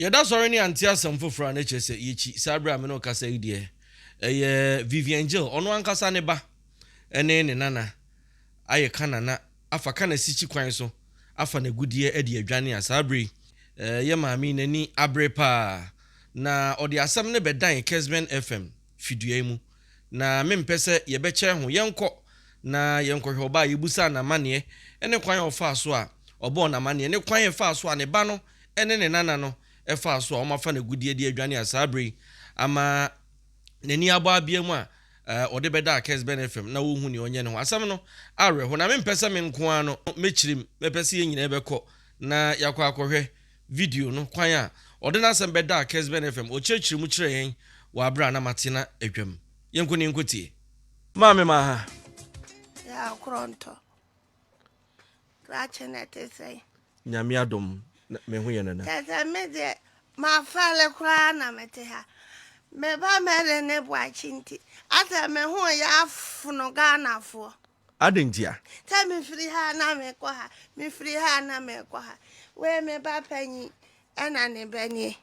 Yada sorry ni anti asem foforo na chese yichi sabra me no kasa idie Vivian Jill ono ankasa ne ba ene ne nana aye kanana afa kana sichi kwan so afa na gudie ade adwane asabri ye maami nani abrepa na odi asem ne bedan Kesben FM fidua mu na mempese ye beche ho yenko na yenko hwe oba yebusa na mane ene kwan ofa so a obo na mane ne kwan efa so a ne ba no ene ne nana no efa so o mafa na gudie de adwane asabri ama nani abo abia mu a ode beda Kesben FM na wo hu ni onye ne ho asam no awe ho na mempese me nko ano mechirim mepese ye nyina ebekọ na yakọ akọhwe video no kwan a ode na asem beda Kesben FM o chechiri mu kire yen wa abra na matina adwam yenko ni nkotie maame ma ha ya kronto krachenete sei nyame adom me hu ye nana tata me de ma fale kra na mete ha me ba mere ne bwachinti ata me hu ya afuno Ghana fo adentia ta me firi ha na me kwa ha me firi ha na me kwa ha we me ba panyi ena ne bani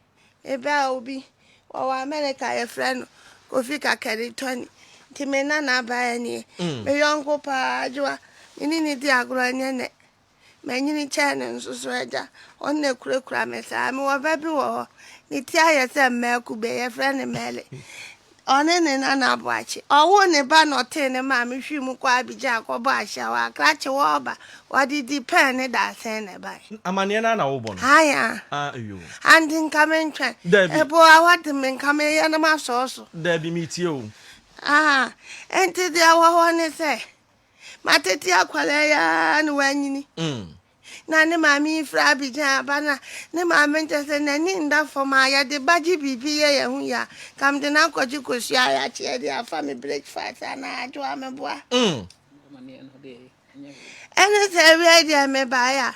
e ba obi o wa America ye friend Kofi Kakari Tony ti me na ba ni me yonko pa ajwa ni di agro nyene me nyini chane nsusu eja onne kurekura me sa me wo ba bi wo ni ti aye se me ku be ye friend mele one ne na abuachi owo ne ba no te ne ma me hwi mu kwa abija akobo ahia wa krache wo oba wadidi pen ne da sen ne ba amane na wo bo no aya ayo andin kamentwa ebo awade men kame ye na ma so da bi mitie o enti dia wo ne se mateti akwale ya ni wanyini na ne mami fra abija bana ne mami ntese na ni nda foma ya de baji bibi ye hu ya kam de na kwaji kosia ya che de afa me breakfast na ajo ameboa ene se we de me ba ya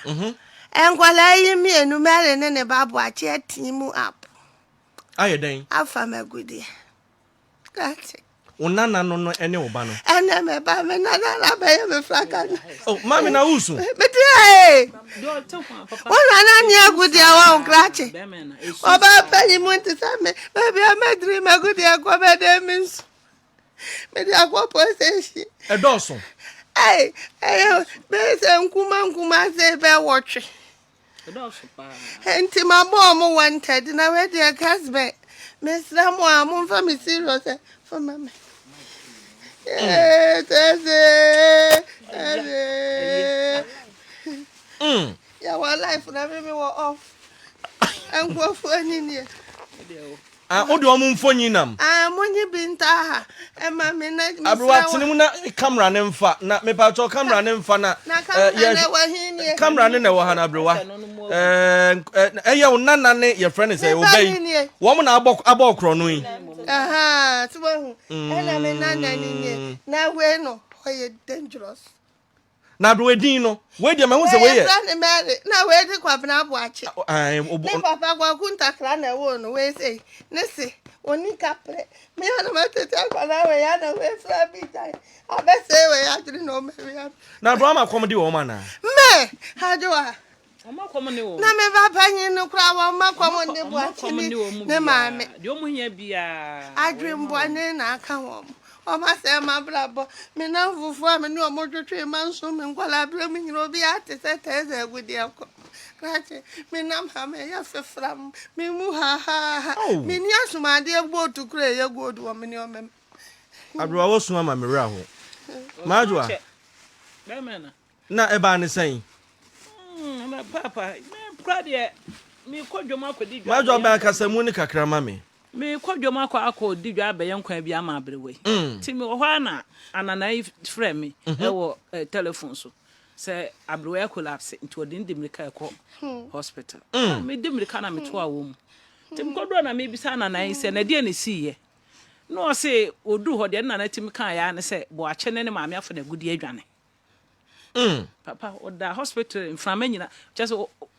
enkwala yi mi enu mere ne babu a che timu up aye den afa me gudi kati Unana no ene oba no ene me ba me na ba ye me fraka oh mami na usu beti wona na ni agudi awa onkrache oba pani monte same baby am dream agudi akwa be de means me di akwa possession edoso be se nkuma se be wotwe edoso pa enti ma bo mo wanted na we dey Kesben me sra mo am fa me serious for mama yeah, well, life never me were off. And go for any near. Odi omu mfonyi nam Money binta and my minute. Abruatini na camera ne mfa na me pa to camera ne mfa na camera ne na wo ha na abruwa eya unana ne your friend say obey wo na abokro no yi so ena me nana ni na we no oye dangerous na do edin no we de me hu say we ye na we de kwabna abuache ne papa kwa kunta kra na wo no we say ne se oni kapre me na matete akwana we ya na we fra bi tai abese we ya jiri no me we na bro ma komedi wo ma na me hajoa oma komoni wo na me ba panyi no kra wo ma komoni buache ni ne ma me de omu hia bia adwembo ne na aka wo Oma se ma brabo me na fufu a me ni omo twetwe manso me nkwala bra me nyiro bi ate se teze agudi akọ krache me na ma me ya fefram me mu ha me ni asumade egbo otukura ye godu o me ni o mem abro wo suma ma mera ho majwa na eba ne sen na papa me prade me kodwom akodi majwa ba kasamu ni kakra ma me me kodwom akọ di dwa be yenkwan bi ama abrewe ti me ho na ananai frɛ me ewo telephone so se abrewe collapse nti odin dimrika ekọ hospital me dimrika na me to awo mu ti me kodwo na me bisa ananai se na die ne siye no se odu ho de na na tim kan ya ne se bo ache ne maame afọ na gudi adwane papa oda hospital in frama nyina just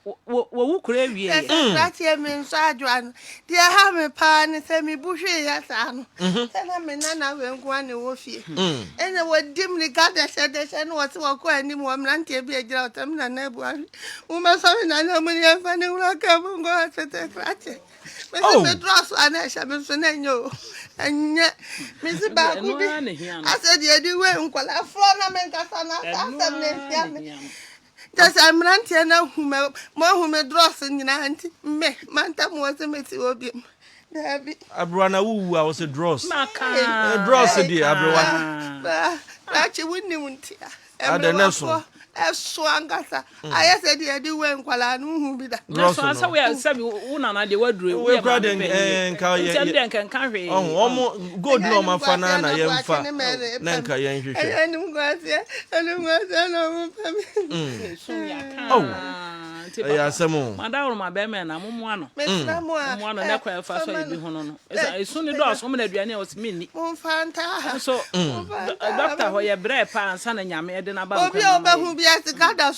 wo kura wie ye Kratie me nso adwan de ha me pa ne se me buhwe ya sa no se na me na we nko ane wo fie ene wo dim ni ga de se no wo se wo ko ani mo mrantie bi agira otam na bu ahwe wo ma so me na mo ni fa ne wura ka mo ngo se te kratie me se me dross ana sha me so na nyo anya me se ba ku bi ase de di we nkwala fo na me nkasa na asa me fia me just I'm ranting now who dross in auntie me manta was a messy obium. Abrana woo, I was a dross. Dross dear, Abra. Actually, wouldn't you? I don't know. As swangasa. I said, I do when Kuala be that. No, so we are some una the word we crowd and can carry. Oh, almost good no, my fanana, young fa. Nanka, young. Oh, yeah, some Madame, my bearman, I'm one. One and a fast be hono. As soon as doors, woman, Adriana was mini. Fanta. So, doctor, where your bread pan, son, and Yammy, then about Sikada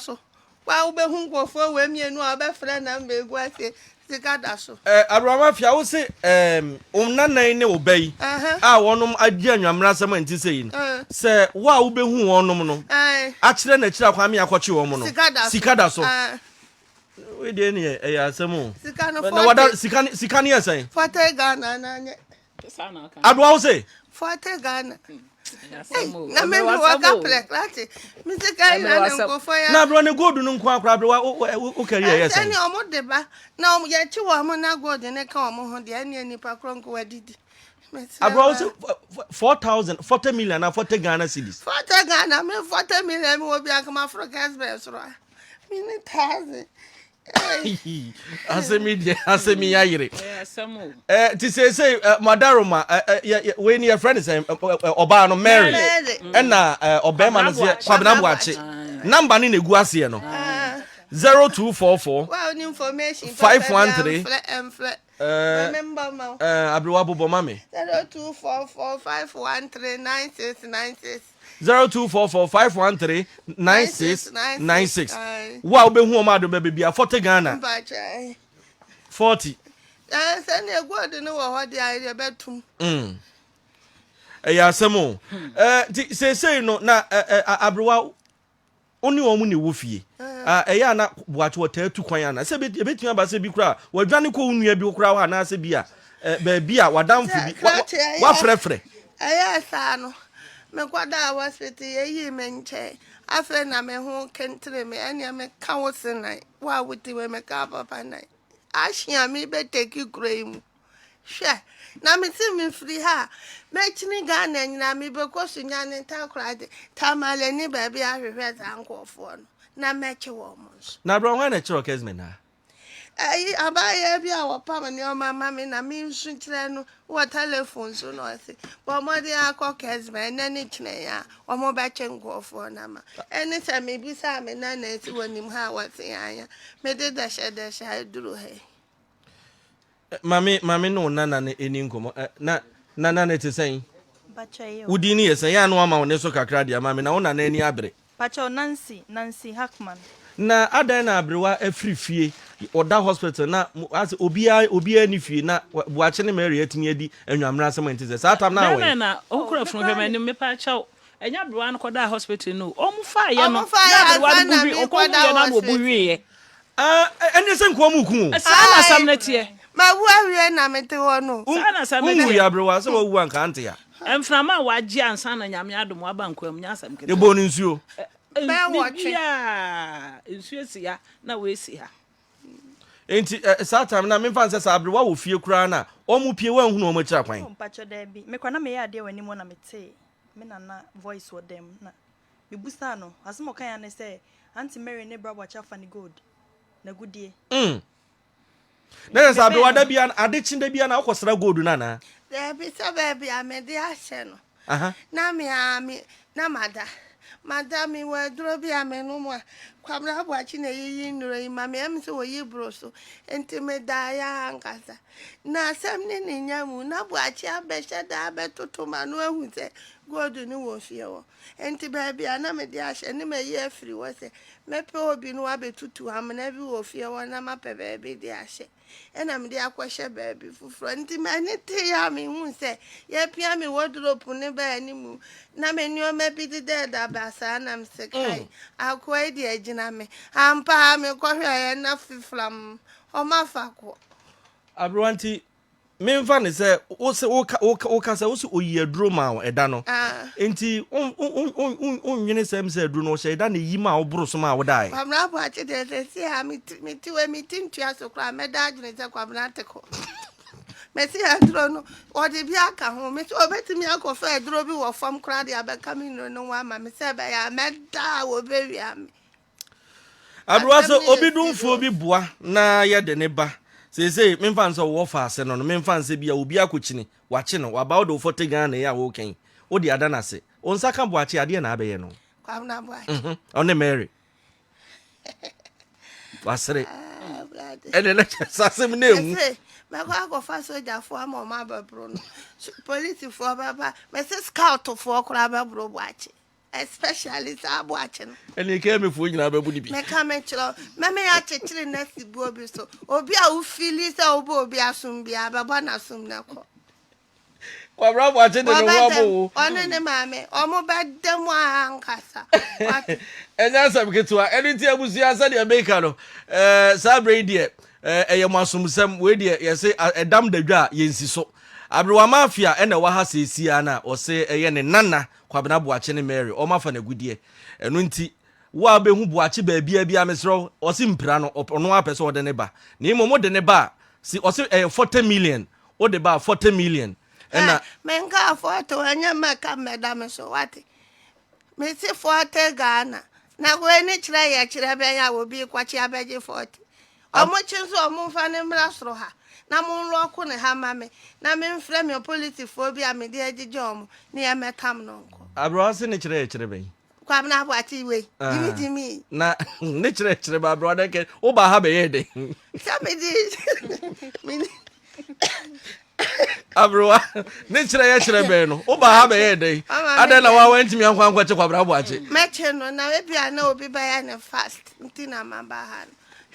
so. Wa ube hu nkofo we mienu aba frɛ na mbe guase sikada so. Abrama fia wo se nanan ne obai. A wonom agi anwamra sam anti sei no. Se wa ube hu wonom no. A kire na kire akwa me akɔkye wo no. Sikada so. We de ne ya asɛm. Sika no na wada sika ne yasan. 40 Ghana na nye. Adwa wo se 40 Ghana. Na me waka preklati mi se kai na nkofo ya na bro ne godu no nkwa akra bro wo career yes ani omo deba na omo ye chi wo mo na gold ne ka omo ho de ani nipa kronko wadidi abro 4000 40 million na 40 Ghana cedis 40 Ghana me 40 million me obi akama Africa's best ro mi ni 1000 asemi ya yire ti say madaroma we ni your friend is oba no Mary na obema no se kwabena boache number ni negu ase no 0244 well information 513 remember ma abrewa bobo mame 0244 513 0244513996 wa obehu o ma do bebia 40 Ghana 40 send a god no wo de aye betum ya asemo say no na abrewa oni wo mu ne wo fie eya na boache wotatu kwan ana se betu aba se bi kura wadwane ko unua bi kura wa na se bi a ba bi a wadamfo bi wa frefre eya sa no me kwada hospital ye me nche afa na me ho kentre me ania me ka wo senai wa wuti we me ka papa nai ahia me be take kura hwe na me ti me free ha me chini Ghana nyina me be ko sunya ne takra de tamale ni ba bia hwehwe za nkofo no na me che wo mo na bro when na chiro kesme na abaye bia wo pam ne o mama me na me nsu kire no wo telephone so no ase bo mo de akọ kesme na ni kire ya o mo ba che nkofo na ma eni se me bi sa me na na esi wonim ha wo se anya me de da she duru he mami no nana ne eni nkomo na te sen Bachayo. Udi ni yesen ya no ama wo ne so kakra dia mami na wo na ani abre Pacho Nancy Hackman. Na adan na abrewa afrifie oda hospital na as obia ni fie na buache ne Mary atimi adi anwamra asem ntise sa tam na we na okura fun hwe mani me pa chaw enya abrewa no koda hospital no omu fa ye no na abrewa no bi okoda na obu wie ene se nko mu ku sa na sam na tie ma wu awie na mete wo no sa na sam na tie abrewa se wo wu anka ante ya emframa waji ansa na nyame adom abankwam nya asam kete e bo ni nsuo be watch ya nsuo si ya na we si ha enti sa time na me fan se sa abrewa wo fie kura na o mu pie wan hunu o ma kira kwan Pacho Debi me kwana me ya de wani mo na mete me na voice wo dem na me busa no asemo kan ya ne se Auntie Mary ne bra wacha fani gold na gudie na sa abrewa da bia adechi da bia na akosra gold na na there be so baby amede ahye no aha na me na madam we duro bi amenu mo kwamra boachi na yiyi nuro yi mama em so oyi broso enti me da ya ankasa na asem ni nyamu na boachi abehye da abetoto ma no ahu se godu ni wo fie wo enti baby ana me dia hye ni me ye afiri wo se mepe obi no abetutu amna bi wo fie wo na mape baby dia hye ena me dia kwahye baby fufuro enti mani te ya me hu se ye pia me wardrobe ne ba ni mu na me ni o me bi de da ba sa na me se kai akwa di agina me ampa me kwahwe na fiflam o mafako Abruanti memfa ne sɛ woka sɛ wo sɛ oyi aduro ma ɛda no enti onwene sɛm sɛ aduro no hyɛ ɛda ne yi ma wo boro so ma wo dae kwamra bo ache de se ha mi tintua so kra me da adwene sɛ kwamra teko me si aduro no o de bi aka ho me so obetimi akofa aduro bi wo fam kra de abeka mi no wa ma me sɛ ba ya me da wo be wi am Abruwa so obi dumfo bi boa na ye de ne ba say memfa nso wo fa ase no memfa nse bia obi akochini wache no waba wo do fote Ghana ya wo ken wo di ada na se o nsa ka boache ade na abeye no kwamna boache one Mary wasere ene na sasem na emu me kwa fa soja fo ama ma babro no police fo baba me se scout fo kura babro boache especially sa boache no ene ke me fo nyina babu ni bi me ka me chiro me ya chechire na sibu obi so obi a u fili sa obi asum bia baba na asum na ko kwa bravo ache de no wabo one ne mame omo bedem ankasa enya sam ketua ene ti abusu asa de America no sabre die eyem asumsem we die yese edam dadwa yensi so abrewa mafia ene wa ha sesia na o se eye ne nana kwabena boache ne Mary o mafa na gudie eno nti wa behu boache baabia bia mesro o se mpira no ono apese o de ne ba na imomo de ne ba si o se 40 million o de ba 40 million ena menga foto anya maka medam so wati me si 40 Ghana na we ni kire ye kire be ya obi kwachi abeje 40 omo chinso omo fa ne mra soro ha na mo nlo ko ne ha mame na me mfre me police fo bi a me de agije omo ne ya metam no nko abro se ne kire ye kire be kwam na boati we jimi na ne kire ba abro de ke wo ba ha be ye de mini abro ne kire be no wo ba ha be ye de ade na wa wantimi ankwa che kwabra boache meche no na we bia na obi ba ya ne fast ntina mamba ha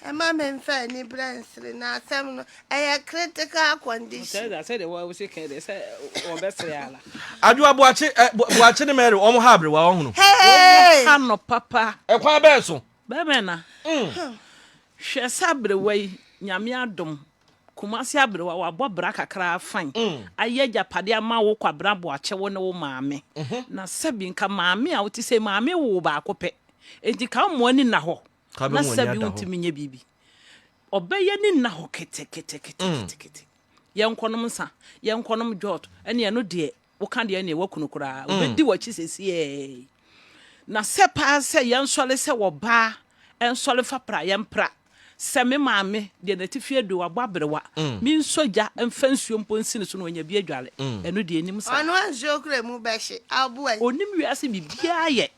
Emma menfa ni bransri na asem no critical condition. I said we say can they say o besre ala. Adu boache ne Mary o mo ha abre wa ohunu. Hey! Ano papa. E kwa be so. Be me na. Hwe sabre wai nyame adom. Kumasi abre wa bobra kakra afan. Aye japade ama wo kwabra boache wo ne wo maame. Na sabi nka maame a wo ti say maame wo ba akopɛ. Enti ka mo ani na ho. Na sabi untimi nye bibi obeye ni na ho kete yenkonom nsa yenkonom jot ene ye no de wo kan de ene wakunu kura obedi wachi sesi na sepa se yensole se wo ba ensole fa pra yempra se me maame de na tifie do ababrewa mi nsoja emfa nsuo mponsi ne so no onya bi adwale eno de enim sa ono anjo kra mu behye abu ai onim wiase bibia ye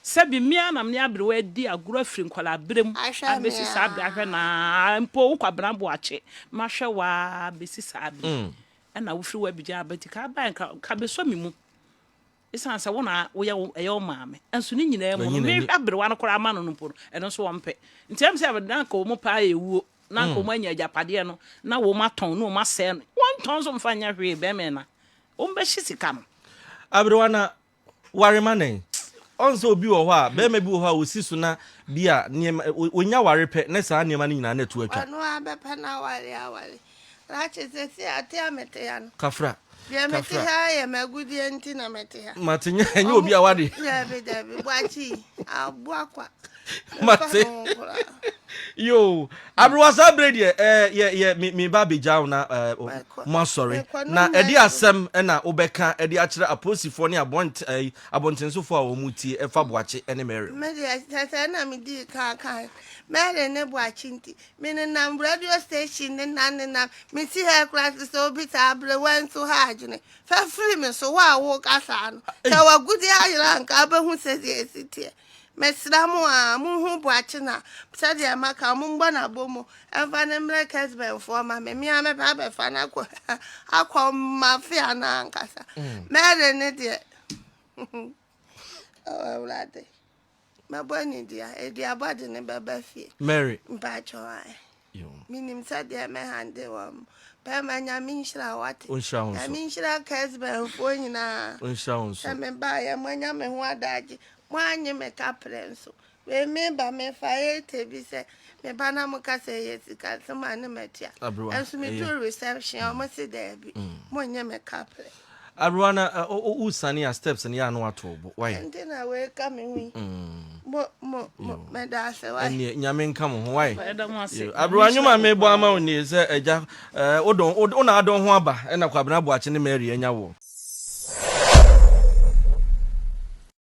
Sabi mia na mnia brewe di aguro afiri nkwala brem abesi sabi ahwe na mpo kwa brambo ache mahwe wa besi sabi na wo firi wa bigya abati ka ba ka beso mimu isan sa wona wo ye eyo maame enso ni nyina mu me abrewa no kora ma no no po eno so wo mpe ntiam se abadan ka wo mo pa ewuo na ko mo anya japade no na wo maton no ma se no won ton so mfanya hwe be me na wo mbe sika no abrewa na ware manen onso obi wo ho a be ma bi wo ho a osisu na bia onya ware pe ne saa niema ni nyina na tu atwa ono abepa na ware rache sesi ate amete ya no kafra bia mete ha ya magudi enti na mete ha matenya enye obi a wade ya be dabi bwachi abu akwa mate yo abrewa sabre de ye mi ba bejaw na mo sorry na edi asem na obeka edi akire aposifo ne abontensofo a wo mutie efa boache ene Mary me de tata na mi di kan Mary ne boache nti me ne na radio station ne na me si ha class so bi ta abrewa nso ha agene fa free me so wa wo kasa no ta wa gudi ayira nka ba hu se esitie mesramu a muhu boache na sade amaka mumbo na bomo enfa ne mrekes ben for ma me ame ba be fa na akwa mafia na ankasa mere ne de oh lade maboni dia e dia body ne baba fie Mary mpacho ai yo minim sade me hande wam pa manya minshira wate unshira unso minshira kes ben for nyina unshira unso me ba ya manya me ho adaje mwanye me kaprenso we me ba me fa ete bi se me ba na mo ka se yesika se ma ne metia enso me do reception o mo se there bi mo nye me kapre Arwana usani a steps and ya no ato why ende na we ka me hu mo me da se why ene nyame nka mo ho why ɛda mo ase Abranyuma me bo ama oni se eja odon ona adon ho aba na kwabena boache ne Mary anya wo